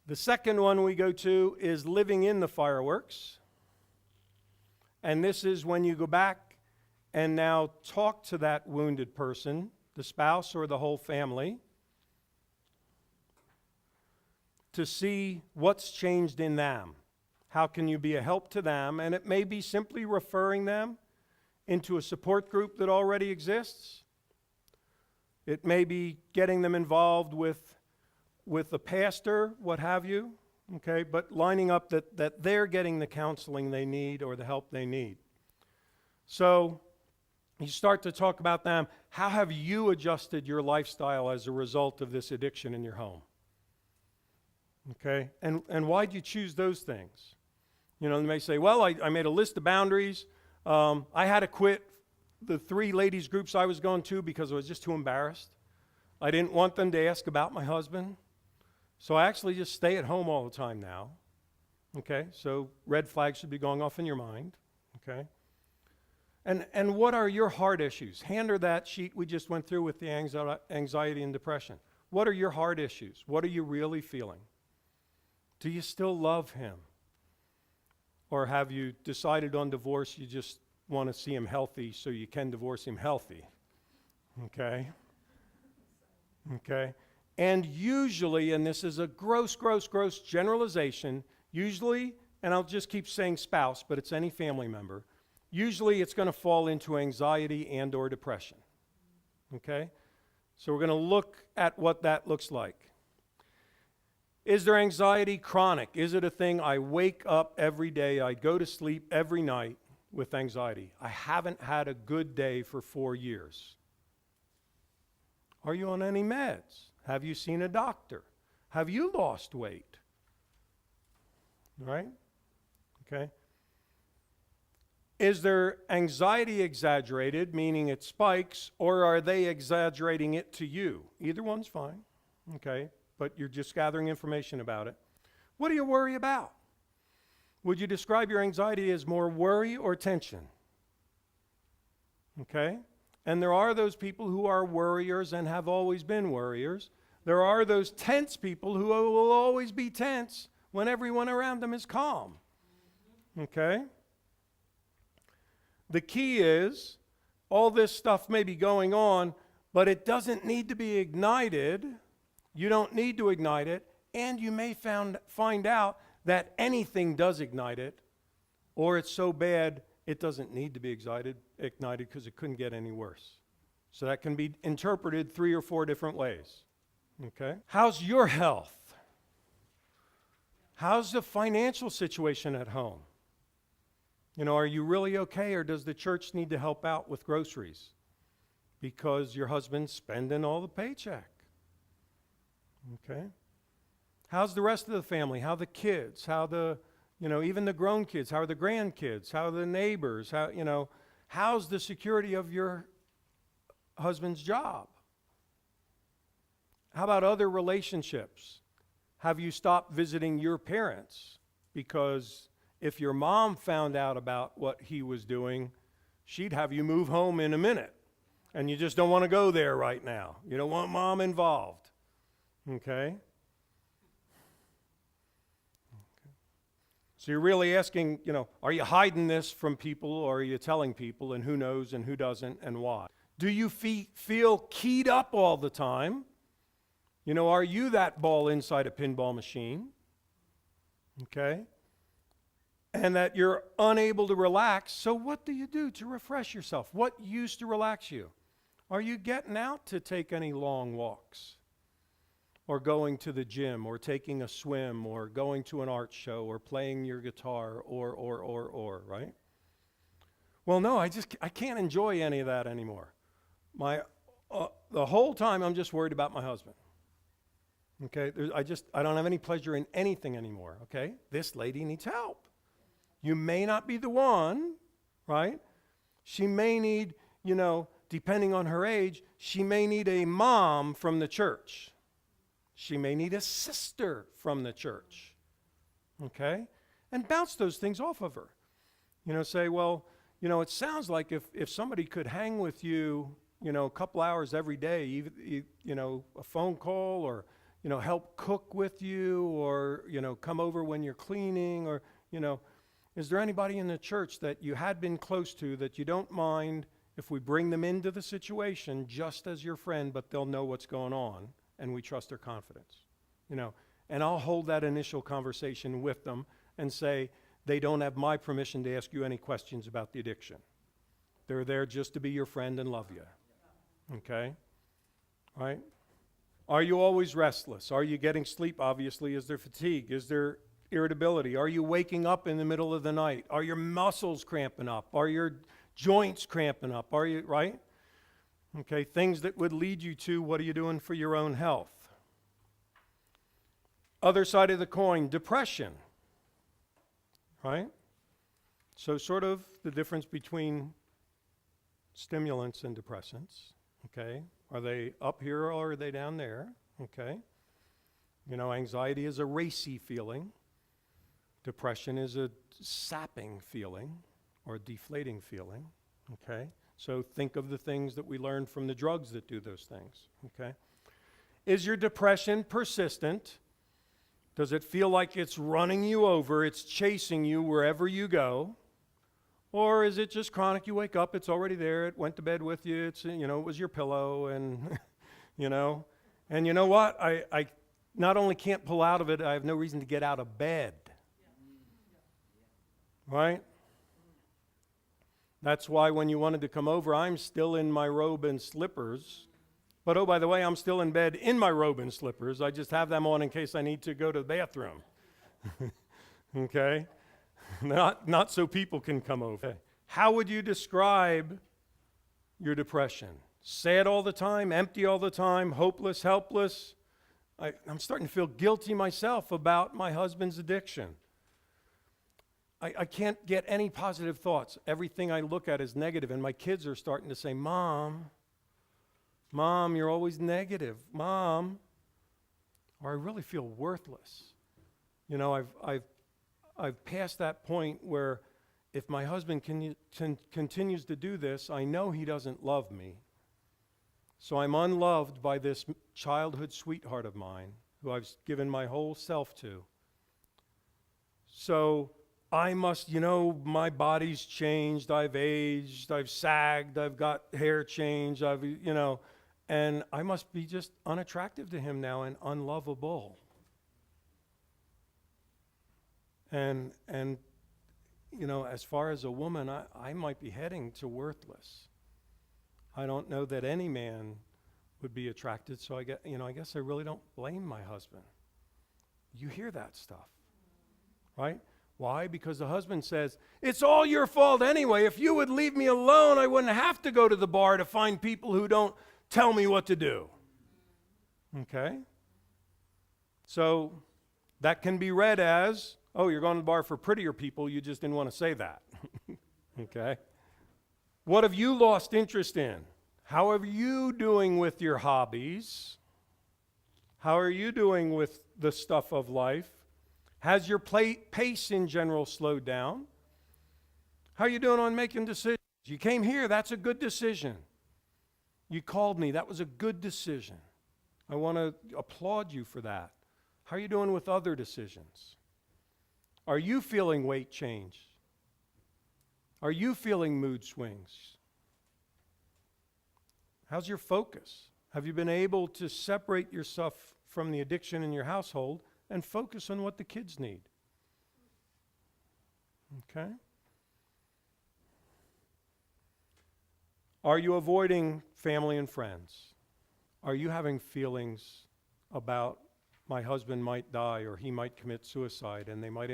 The second one we go to is living in the fireworks. And this is when you go back and now talk to that wounded person, the spouse or the whole family, to see what's changed in them. How can you be a help to them? And it may be simply referring them into a support group that already exists. It may be getting them involved with a pastor, what have you, okay? But lining up that they're getting the counseling they need or the help they need. So you start to talk about them. How have you adjusted your lifestyle as a result of this addiction in your home? Okay? And why did you choose those things? You know, they may say, well, I made a list of boundaries. I had to quit the 3 ladies groups I was going to because I was just too embarrassed. I didn't want them to ask about my husband. So I actually just stay at home all the time now. Okay? So red flags should be going off in your mind. Okay? And what are your heart issues? Hand her that sheet we just went through with the anxiety and depression. What are your heart issues? What are you really feeling? Do you still love him? Or have you decided on divorce, you just want to see him healthy so you can divorce him healthy? Okay? Okay? And usually, and this is a gross generalization, usually, and I'll just keep saying spouse, but it's any family member, usually it's going to fall into anxiety and or depression. Okay? So we're going to look at what that looks like. Is their anxiety chronic? Is it a thing I wake up every day, I go to sleep every night with anxiety? I haven't had a good day for 4 years. Are you on any meds? Have you seen a doctor? Have you lost weight? Right? Okay. Is their anxiety exaggerated, meaning it spikes, or are they exaggerating it to you? Either one's fine. Okay. But you're just gathering information about it. What do you worry about? Would you describe your anxiety as more worry or tension? Okay? And there are those people who are worriers and have always been worriers. There are those tense people who will always be tense when everyone around them is calm. Okay? The key is, all this stuff may be going on, but it doesn't need to be ignited. You don't need to ignite it, and you may find out that anything does ignite it, or it's so bad it doesn't need to be ignited because it couldn't get any worse. So that can be interpreted 3 or 4 different ways. Okay? How's your health? How's the financial situation at home? You know, are you really okay, or does the church need to help out with groceries because your husband's spending all the paycheck? Okay. How's the rest of the family? How are the kids? How the, even the grown kids? How are the grandkids? How are the neighbors? How's the security of your husband's job? How about other relationships? Have you stopped visiting your parents? Because if your mom found out about what he was doing, she'd have you move home in a minute. And you just don't want to go there right now. You don't want mom involved. Okay? So you're really asking, are you hiding this from people, or are you telling people, and who knows and who doesn't and why? Do you feel keyed up all the time? Are you that ball inside a pinball machine? Okay? And that you're unable to relax, so what do you do to refresh yourself? What used to relax you? Are you getting out to take any long walks? Or going to the gym, or taking a swim, or going to an art show, or playing your guitar, or, right? Well, no, I can't enjoy any of that anymore. The whole time I'm just worried about my husband. Okay, I don't have any pleasure in anything anymore, okay? This lady needs help. You may not be the one, right? She may need, depending on her age, she may need a mom from the church. She may need a sister from the church, okay? And bounce those things off of her. Say, well, it sounds like if somebody could hang with you, a couple hours every day, a phone call, or, help cook with you, or, come over when you're cleaning, or, is there anybody in the church that you had been close to that you don't mind if we bring them into the situation just as your friend, but they'll know what's going on and we trust their confidence? And I'll hold that initial conversation with them and say, they don't have my permission to ask you any questions about the addiction. They're there just to be your friend and love you. Okay? All right? Are you always restless? Are you getting sleep? Obviously, is there fatigue? Is there irritability? Are you waking up in the middle of the night? Are your muscles cramping up? Are your joints cramping up? Are you, right? Okay, things that would lead you to, what are you doing for your own health? Other side of the coin, depression. Right? So sort of the difference between stimulants and depressants. Okay? Are they up here or are they down there? Okay? Anxiety is a racy feeling. Depression is a sapping feeling or a deflating feeling. Okay? So think of the things that we learned from the drugs that do those things. Okay? Is your depression persistent? Does it feel like it's running you over, it's chasing you wherever you go? Or is it just chronic? You wake up, it's already there, it went to bed with you, it was your pillow, and, And you know what? I not only can't pull out of it, I have no reason to get out of bed. Right? That's why when you wanted to come over, I'm still in my robe and slippers. But oh, by the way, I'm still in bed in my robe and slippers. I just have them on in case I need to go to the bathroom. Okay? Not so people can come over. Okay. How would you describe your depression? Sad all the time, empty all the time, hopeless, helpless? I'm starting to feel guilty myself about my husband's addiction. I can't get any positive thoughts. Everything I look at is negative, and my kids are starting to say, Mom, you're always negative. Mom, or I really feel worthless. I've passed that point where if my husband continues to do this, I know he doesn't love me. So I'm unloved by this childhood sweetheart of mine who I've given my whole self to. So I must, my body's changed, I've aged, I've sagged, I've got hair change, and I must be just unattractive to him now and unlovable. And as far as a woman, I might be heading to worthless. I don't know that any man would be attracted, so I guess I really don't blame my husband. You hear that stuff, right? Why? Because the husband says, it's all your fault anyway. If you would leave me alone, I wouldn't have to go to the bar to find people who don't tell me what to do. Okay? So that can be read as, oh, you're going to the bar for prettier people, you just didn't want to say that. Okay? What have you lost interest in? How are you doing with your hobbies? How are you doing with the stuff of life? Has your pace in general slowed down? How are you doing on making decisions? You came here, that's a good decision. You called me, that was a good decision. I want to applaud you for that. How are you doing with other decisions? Are you feeling weight change? Are you feeling mood swings? How's your focus? Have you been able to separate yourself from the addiction in your household and focus on what the kids need? Okay? Are you avoiding family and friends? Are you having feelings about my husband might die or he might commit suicide and they might